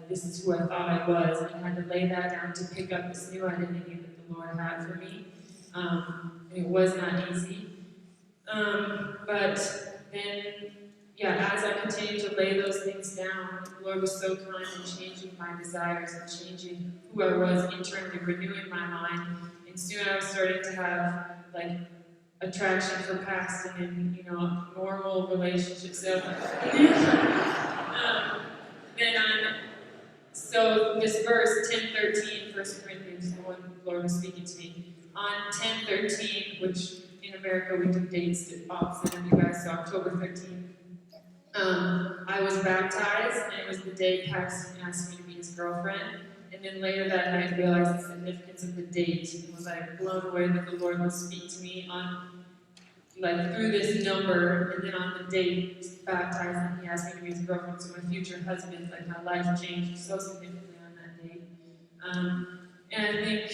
this is who I thought I was, and I had to lay that down to pick up this new identity that the Lord had for me. And it was not easy. But then, as I continued to lay those things down, the Lord was so kind in changing my desires and changing who I was internally, renewing my mind. And soon I was starting to have, attraction for pasting and, normal relationships. So this verse, 10:13, 1 Corinthians, the one the Lord was speaking to me. On 10:13, which in America we do dates opposite of you guys, so October 13th, I was baptized, and it was the day Paxton asked me to be his girlfriend. And then later that night, I realized the significance of the date, and was blown away that the Lord would speak to me on through this number, and then on the date baptized, and He asked me to be his girlfriend, so my future husband, my life changed so significantly on that date. And I think,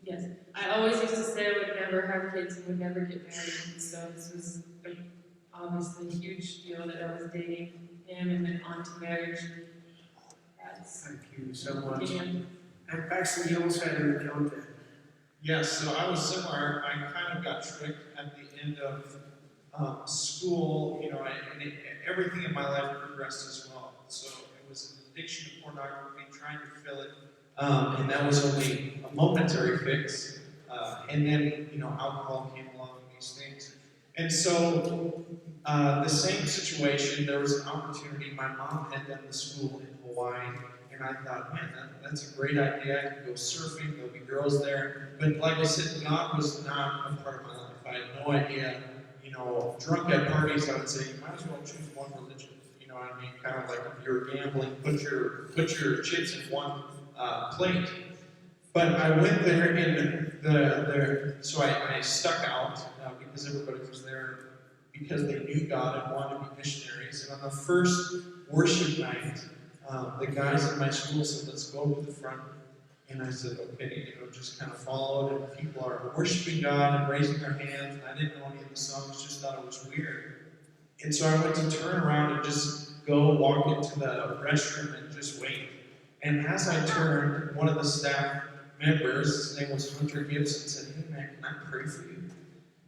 yes, I always used to say I would never have kids and would never get married, and so this was obviously a huge deal that I was dating him and then on to marriage.
Thank you so much.
Yeah.
And Paxton, you also had an encounter.
Yes, so I was similar. I kind of got tricked at the end of school, and everything in my life progressed as well. So it was an addiction to pornography, trying to fill it, and that was only a momentary fix. And then, alcohol came along and these things. And so the same situation, there was an opportunity. My mom had done the school in Hawaii. And I thought, man, that's a great idea. I can go surfing. There'll be girls there. But like I said, God was not a part of my life. I had no idea. Drunk at parties, I would say, you might as well choose one religion. You know what I mean? Kind of like if you're gambling, put your chips in one plate. But I went there, and so I stuck out because everybody was there because they knew God and wanted to be missionaries. And on the first worship night, the guys in my school said, let's go to the front. And I said, okay, just kind of followed, and people are worshiping God and raising their hands. And I didn't know any of the songs, just thought it was weird. And so I went to turn around and just go walk into the restroom and just wait. And as I turned, one of the staff members, his name was Hunter Gibson, said, hey man, can I pray for you?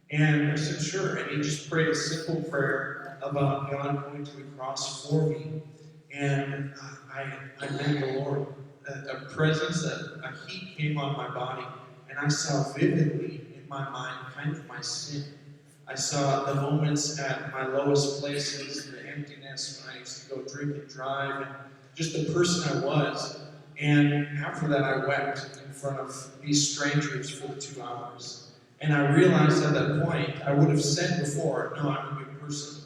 And I said, sure. And he just prayed a simple prayer about God going to the cross for me. And I met the Lord. A presence, a heat came on my body, and I saw vividly in my mind kind of my sin. I saw the moments at my lowest places, the emptiness when I used to go drink and drive, and just the person I was. And after that, I wept in front of these strangers for 2 hours. And I realized at that point, I would have said before, no, I'm a good person.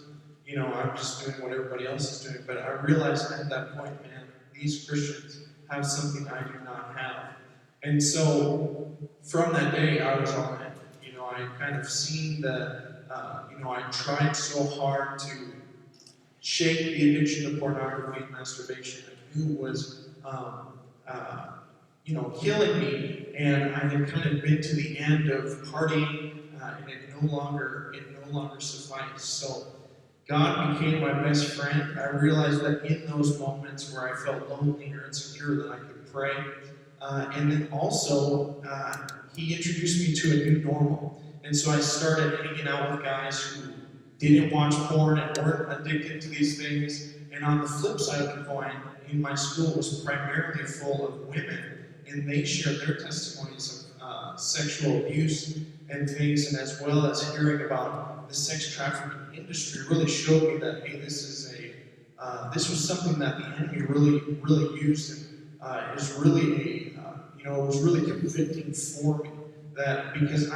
You know, I'm just doing what everybody else is doing. But I realized at that point, man, these Christians have something I do not have. And so, from that day, I was all in. You know, I kind of seen I tried so hard to shake the addiction to pornography and masturbation. I knew it was, killing me, and I had kind of been to the end of partying, and it no longer sufficed. So God became my best friend. I realized that in those moments where I felt lonely or insecure, that I could pray. And then also, He introduced me to a new normal. And so I started hanging out with guys who didn't watch porn and weren't addicted to these things. And on the flip side of the coin, in my school was primarily full of women, and they shared their testimonies of sexual abuse and things, and as well as hearing about the sex trafficking industry really showed me that, hey, this was something that the enemy really used, and is really it was really convicting for me. That because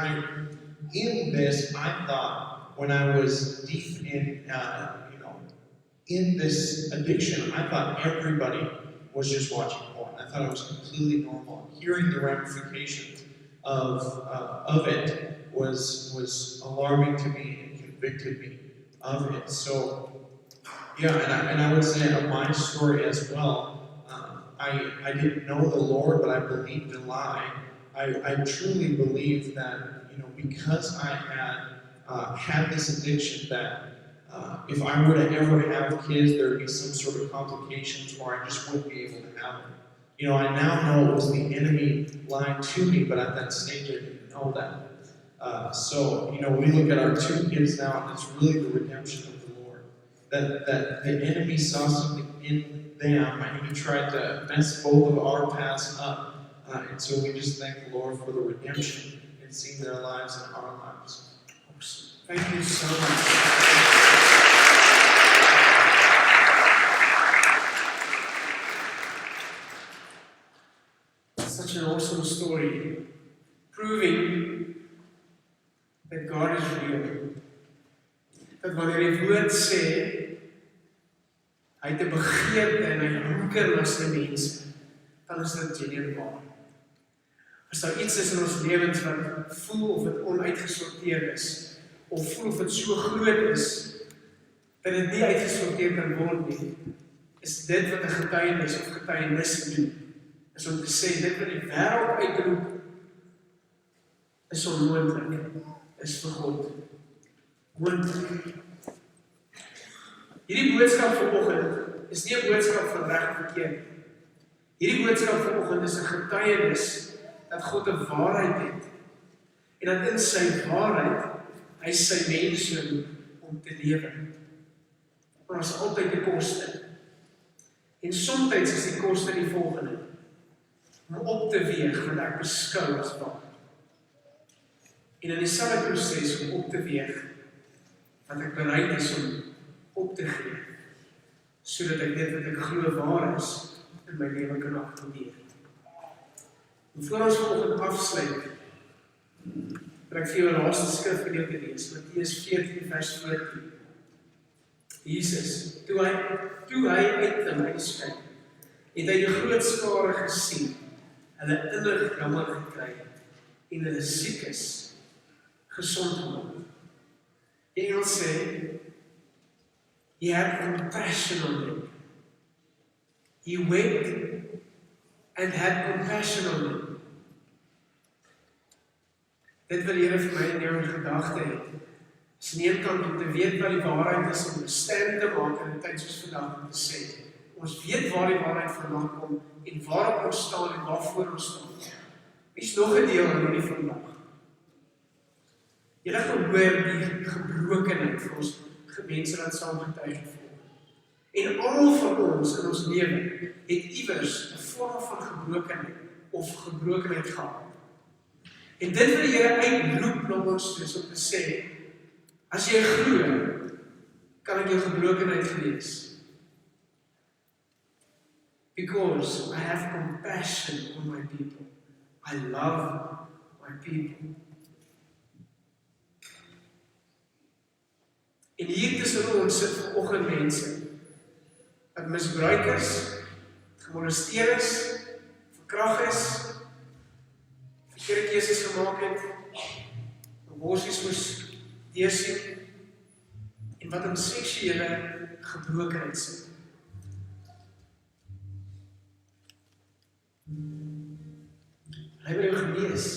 in this, I thought when I was deep in this addiction, I thought everybody was just watching porn. I thought it was completely normal. Hearing the ramifications of it was alarming to me and convicted me of it. So, yeah, and I would say of my story as well, I didn't know the Lord, but I believed a lie. I truly believe that, because I had this addiction, that if I were to ever have kids, there would be some sort of complications, or I just wouldn't be able to have them. I now know it was the enemy lying to me, but at that stage I didn't know that. So we look at our 2 kids now, and it's really the redemption of the Lord. That the enemy saw something in them, and he tried to mess both of our paths up. And so we just thank the Lord for the redemption and seeing their lives and our lives.
Thank you so much. Such an awesome story, proving that God is real. Dat wanneer die woord sê, hy het 'n begeerte en hy hunker na sy mense, dan is dit genuine waar. As daar iets is in ons lewens wat voel of dit onuitgesorteerd is, of voel of dit so groot is, dat dit nie uitgesorteer kan word nie, is dit wat 'n getuienis of getuienis doen. Is om te sê, dit wat die wêreld uitroep, is onmoontlik, is vir God moontlik. Hierdie boodskap vanoggend is nie 'n boodskap van reg of verkeerd nie. Hierdie boodskap vanoggend is 'n getuienis dat God 'n waarheid het, en dat in sy waarheid, hy sy mense roep om te lewe. Maar ons altyd die koste. En soms is die koste die volgende, om op te weeg wat ek beskou as waar. En in dieselfde proses om op te weeg wat ek bereid is om op te gee, sodat ek dit wat ek glo waar is, in my lewe kan aktiveer. En voor ons vanoggend afsluit, wil ek vir jou 'n laaste skrifgedeelte lees, Matteus 14 vers 14. Jesus, toe hy uit hulle uitskyn, het hy die groot skare gesien, hulle innig jammer gekry, en hulle siekes gesond gemaak. Die Engels sê, he had compassion on them. He wept and had compassion on them. Dit wil Here vir my en jou in gedagte het. Is aan die een kant om te weet wat die waarheid is, om 'n stand te maak in 'n tyd soos vandag, om te sê, ons weet waar die waarheid vandaan kom, en waarop ons staan en waarvoor ons staan. Is nog 'n deel aan hierdie vandag. Julle gehoor die gebrokenheid vir ons mense wat saam getuig het. En almal van ons in ons lewe het iewers 'n vorm van gebrokenheid of gebrokenheid gehad. En dit wil die Here uitroep na ons toe, om te sê, As jy glo, kan ek jou gebrokenheid genees. Because I have compassion on my people. I love my people. En hier tussen ons sit vanoggend mense wat misbruikers, gemolesteer is, verkragt is, verkeerde keuses gemaak het, aborsies moes deesien, en wat in seksuele gebrokenheid sit. Hy wil jou genees.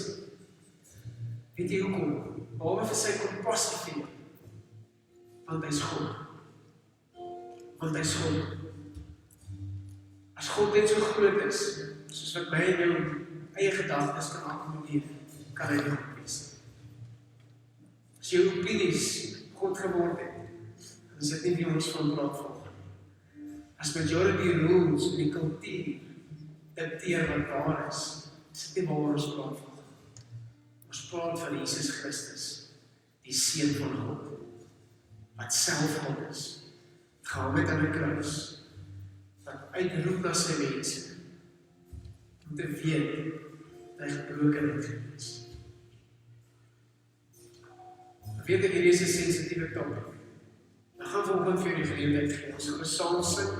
Weet jy hoekom? Behalwe vir sy kompassie vir jou. Want hy is God. Want hy is God. As God net so groot is, soos wat my en jou eie gedagtes kan akkommodeer, kan hy jou genees. As jou opinies God geword het, dan is dit nie wie ons van praat volg. As majority rules in die kultuur dikteer wat waar is dit nie waar ons praat van. Ons praat van Jesus Christus, die Seun van God, wat self God is, gaan met aan die kruis, wat uitroep na sy mense, om te weet, dat hy gebrokenheid is. Ek weet ek hier is 'n sensitiewe topik. Ek gaan volgende vir die geleentheid gee, ons gaan 'n song sing,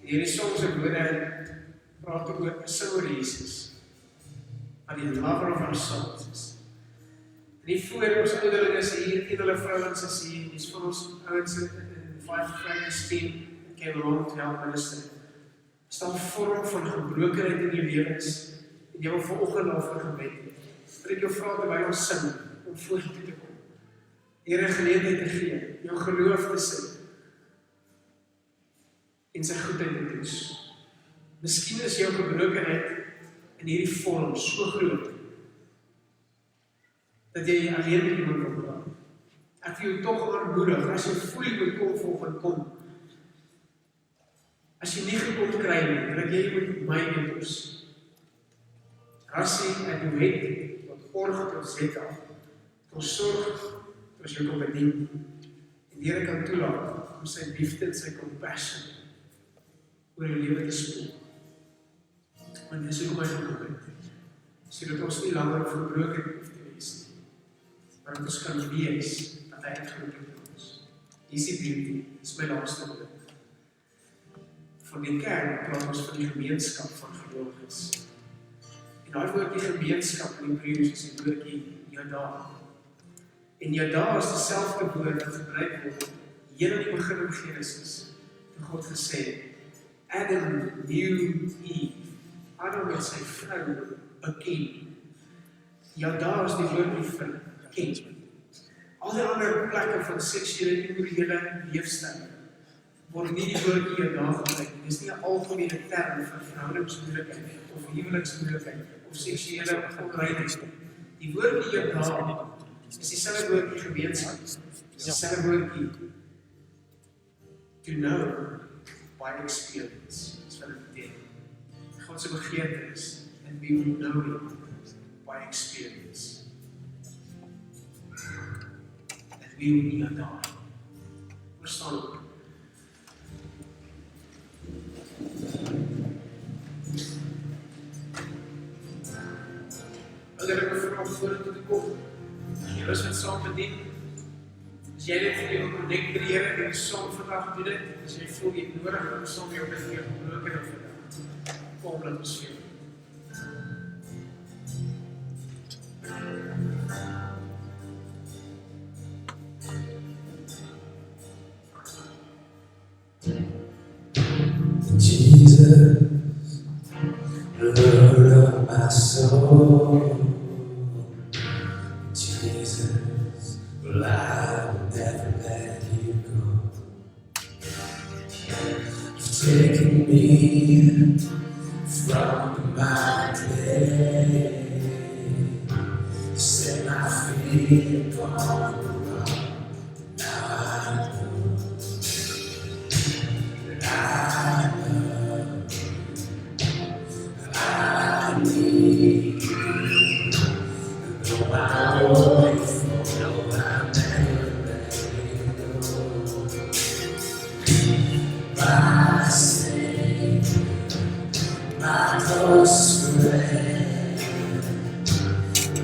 en hierdie song se woorde praat ook oor 'n sing oor Jesus, wat die lover of our souls is. En die voor ons ouderling is hier, en hulle vrouwens is hier, die is van ons ouwens in 5 Fridays team, came along to help minister. Is daar 'n vorm van gebrokenheid in jou lewens, en jy wil vanoggend daarvoor gebed. Wil ek jou vra terwyl ons sing, om vorentoe te kom. Here geleentheid te gee, jou geloof te sing, en sy goedheid te toets. Miskien is jou gebrokenheid in hierdie vorm so groot, dat jy alleen met iemand kan praat. Ek wil jou tog aanmoedig, as jy voel jy moet kom volgende kom. As jy nie gekom kry nie, dat jy moet my mentos. Rassie en die wet, wat org ons het af, ons sorg, ons jou kom bedien, en die Here kan toelaat, om sy liefde en sy compassion, oor jou lewe te spoel. Want dis ook my gekom het, sodat ons nie langer verbroken hoef te wees nie, maar dat ons kan wees, dat hy uitgeroep het in ons. Dis die beauty, dis my laaste woord. Van die kerk praat ons van die gemeenskap van gelowiges. En daai woordjie gemeenskap in Hebreëus is die woordjie Yada. En Yada is dieselfde woord wat gebruik word heel in die begin in Genesis, toe God gesê het, Adam knew Eve. Adam het sy vrou beken. Yada is die woordjie vir ken. Al die ander plekke van seksuele en immorele leefstyl word nie die woordjie Yada gebruik. Dit is nie 'n algemene term vir verhoudingsmoeilikheid of huweliksmoeilikheid of seksuele onreinheid. Die woordjie Yada is dieselfde woordjie gemeenskap. Dis dieselfde woordjie to know by experience. Dis wat dit beteken. God se begeerte is, and we will know him by experience. That we will be Yada. Verstaan ook. Ouderlinge vra vorentoe te kom. Julle is wat saam bedien. As jy net vir jou connect met die Here en die saam vandag doen dit, as jy voel jy het nodig om saam jou met jou gebroken en vandag, kom dat ons veel.
Jesus, Lord of my soul. Jesus, well, I will never let you go. You've taken me from the mountain, you set my feet upon the rock. Now I know that I need you. Though I know you, though I never my Savior, my close friend.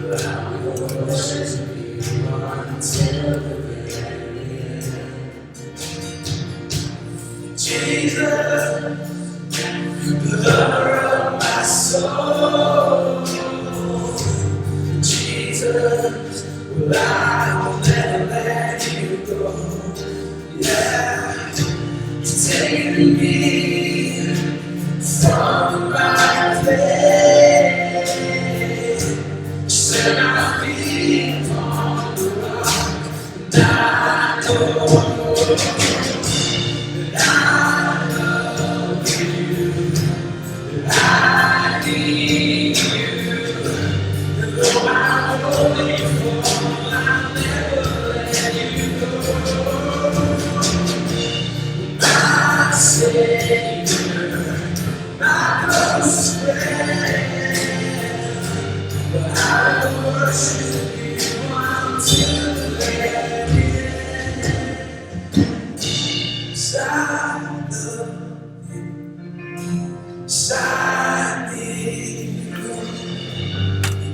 I will worship you until the very end. Jesus, lover of my soul. Jesus, well, I will never let you go. Yeah, you're taking me from my place. Set my feet on the rock, and I know that I love you, that I need you. And though I only fall, I'll never let you go. My Savior, my close friend, but I will worship you until the very end. 'Cause I love you, 'cause I need you.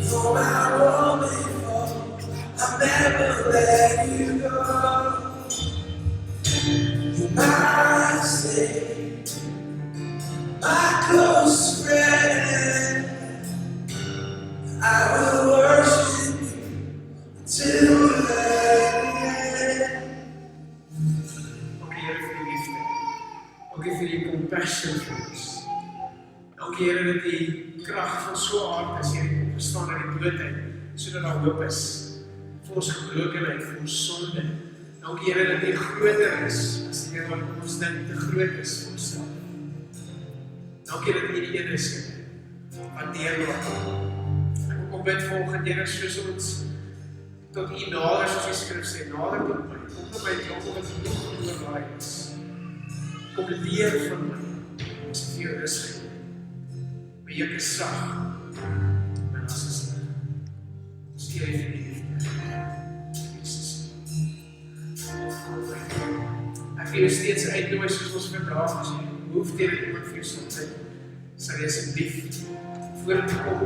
Though I only fall, I'll never let you go. You're my Savior, my close friend. I will worship you till the very end.
Dankie Here vir die liefde. Dankie vir die compassion vir ons. Dankie Here dat die krag van so hard is hier opgestaan uit die doodheid, sodat daar hoop is vir ons gebrokenheid, vir ons sonde. Dankie Here dat U groter is as die wat ons dink te groot is vir onsself. Dankie dat U die een is wat deurloop. Ek bid volgende Here soos ons tot U nader, soos die skrif sê, nader tot my. Kom tot my tronk wat genoeg oorlaai is. Kom leer van my. Ons het vir rus gegee. Beheer sag. En as is ons gee vir die liefde. Jesus. Ek wil steeds uitnooi soos ons vandag as jy hoef teen iemand vir jou soms sal jy asseblief voor te kom